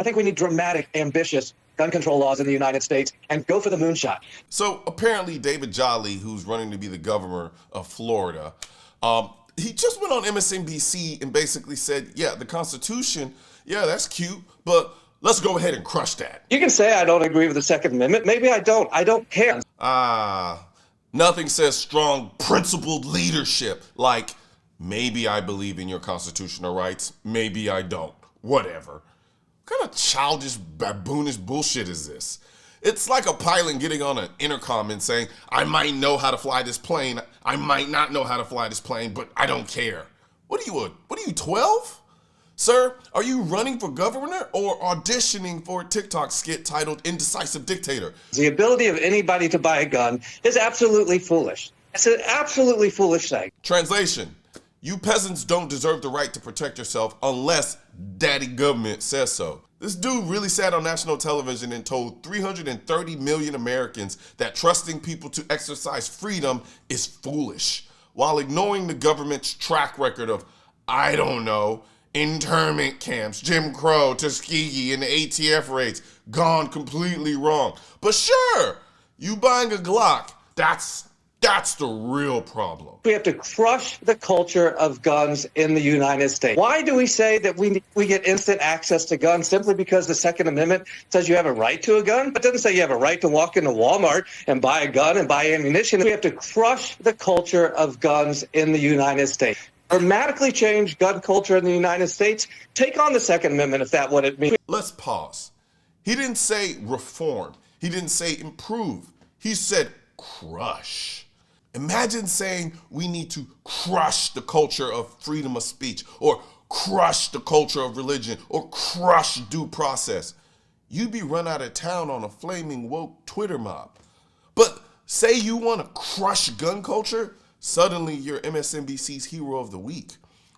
think we need dramatic, ambitious gun control laws in the United States and go for the moonshot. So apparently David Jolly, who's running to be the governor of Florida, he just went on MSNBC and basically said, yeah, the Constitution, yeah, that's cute, but let's go ahead and crush that. You can say I don't agree with the Second Amendment. Maybe I don't. I don't care. Nothing says strong, principled leadership like, maybe I believe in your constitutional rights, maybe I don't, whatever. What kind of childish, baboonish bullshit is this? It's like a pilot getting on an intercom and saying, I might know how to fly this plane, I might not know how to fly this plane, but I don't care. What are you, 12? Sir, are you running for governor or auditioning for a TikTok skit titled Indecisive Dictator? The ability of anybody to buy a gun is absolutely foolish. It's an absolutely foolish thing. Translation, you peasants don't deserve the right to protect yourself unless daddy government says so. This dude really sat on national television and told 330 million Americans that trusting people to exercise freedom is foolish, while ignoring the government's track record of, I don't know, internment camps, Jim Crow, Tuskegee, and the ATF raids gone completely wrong. But sure, you buying a Glock, that's the real problem. We have to crush the culture of guns in the United States. Why do we say that we get instant access to guns simply because the Second Amendment says you have a right to a gun? It doesn't say you have a right to walk into Walmart and buy a gun and buy ammunition. We have to crush the culture of guns in the United States. Dramatically change gun culture in the United States. Take on the Second Amendment if that's what it means. Let's pause. He didn't say reform. He didn't say improve. He said crush. Imagine saying we need to crush the culture of freedom of speech, or crush the culture of religion, or crush due process. You'd be run out of town on a flaming woke Twitter mob. But say you want to crush gun culture, suddenly you're MSNBC's hero of the week.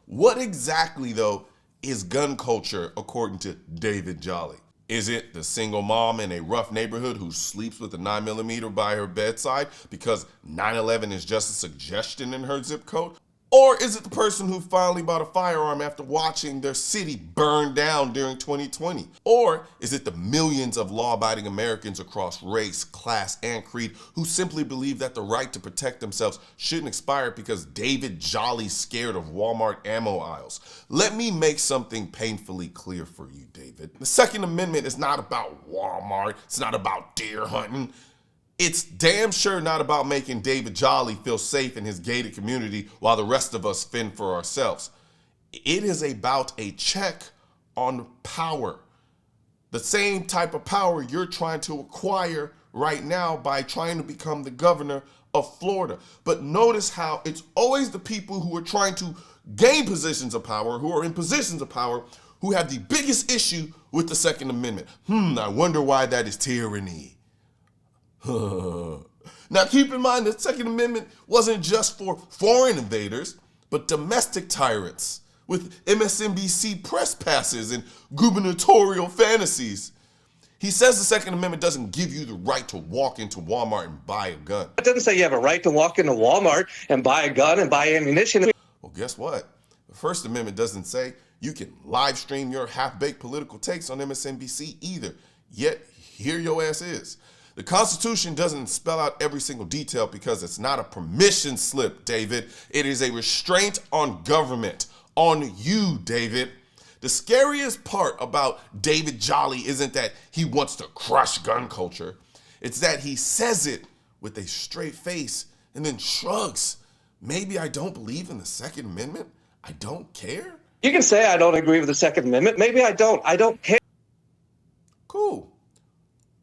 What exactly, though, is gun culture according to David Jolly? Is it the single mom in a rough neighborhood who sleeps with a 9mm by her bedside because 9/11 is just a suggestion in her zip code? Or is it the person who finally bought a firearm after watching their city burn down during 2020? Or is it the millions of law-abiding Americans across race, class, and creed who simply believe that the right to protect themselves shouldn't expire because David Jolly's scared of Walmart ammo aisles? Let me make something painfully clear for you, David. The Second Amendment is not about Walmart. It's not about deer hunting. It's damn sure not about making David Jolly feel safe in his gated community while the rest of us fend for ourselves. It is about a check on power. The same type of power you're trying to acquire right now by trying to become the governor of Florida. But notice how it's always the people who are trying to gain positions of power, who are in positions of power, who have the biggest issue with the Second Amendment. I wonder why that is tyranny. Now keep in mind the Second Amendment wasn't just for foreign invaders, but domestic tyrants with MSNBC press passes and gubernatorial fantasies. He says the Second Amendment doesn't give you the right to walk into Walmart and buy a gun. It doesn't say you have a right to walk into Walmart and buy a gun and buy ammunition. Well, guess what? The First Amendment doesn't say you can live stream your half-baked political takes on MSNBC either. Yet, here your ass is. The Constitution doesn't spell out every single detail because it's not a permission slip, David. It is a restraint on government, on you, David. The scariest part about David Jolly isn't that he wants to crush gun culture. It's that he says it with a straight face and then shrugs. Maybe I don't believe in the Second Amendment. I don't care. You can say I don't agree with the Second Amendment. Maybe I don't. I don't care. Cool.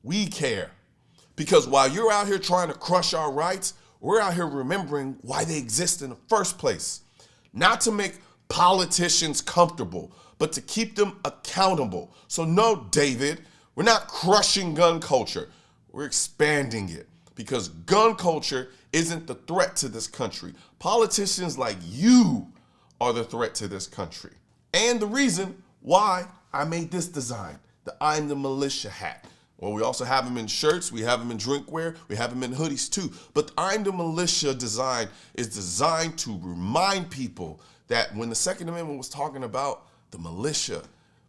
We care. Because while you're out here trying to crush our rights, we're out here remembering why they exist in the first place. Not to make politicians comfortable, but to keep them accountable. So no, David, we're not crushing gun culture. We're expanding it. Because gun culture isn't the threat to this country. Politicians like you are the threat to this country. And the reason why I made this design, the I'm the Militia hat. Well, we also have them in shirts, we have them in drinkware, we have them in hoodies too. But the I'm the Militia design is designed to remind people that when the Second Amendment was talking about the militia,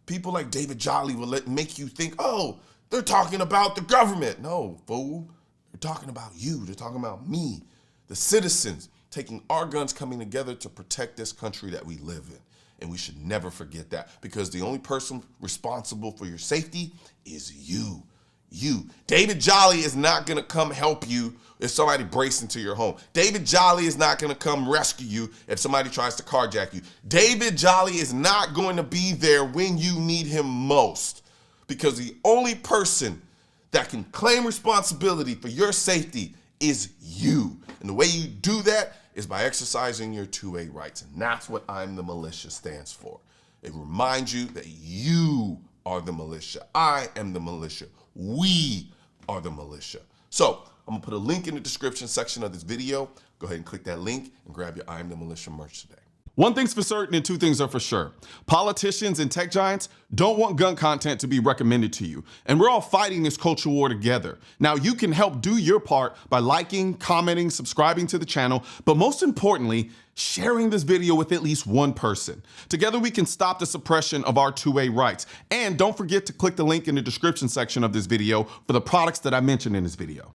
People like David Jolly will make you think, oh, they're talking about the government. No, fool. They're talking about you. They're talking about me, the citizens, taking our guns, coming together to protect this country that we live in. And we should never forget that, because the only person responsible for your safety is you. You. David Jolly is not going to come help you if somebody breaks into your home. David Jolly is not going to come rescue you if somebody tries to carjack you. David Jolly is not going to be there when you need him most, because the only person that can claim responsibility for your safety is you. And the way you do that is by exercising your 2A rights. And that's what I'm the Militia stands for. It reminds you that you are the militia. I am the militia. We are the militia. So I'm gonna put a link in the description section of this video. Go ahead and click that link and grab your I Am the Militia merch today. One thing's for certain and two things are for sure. Politicians and tech giants don't want gun content to be recommended to you. And we're all fighting this culture war together. Now, you can help do your part by liking, commenting, subscribing to the channel, but most importantly, sharing this video with at least one person. Together, we can stop the suppression of our 2A rights. And don't forget to click the link in the description section of this video for the products that I mentioned in this video.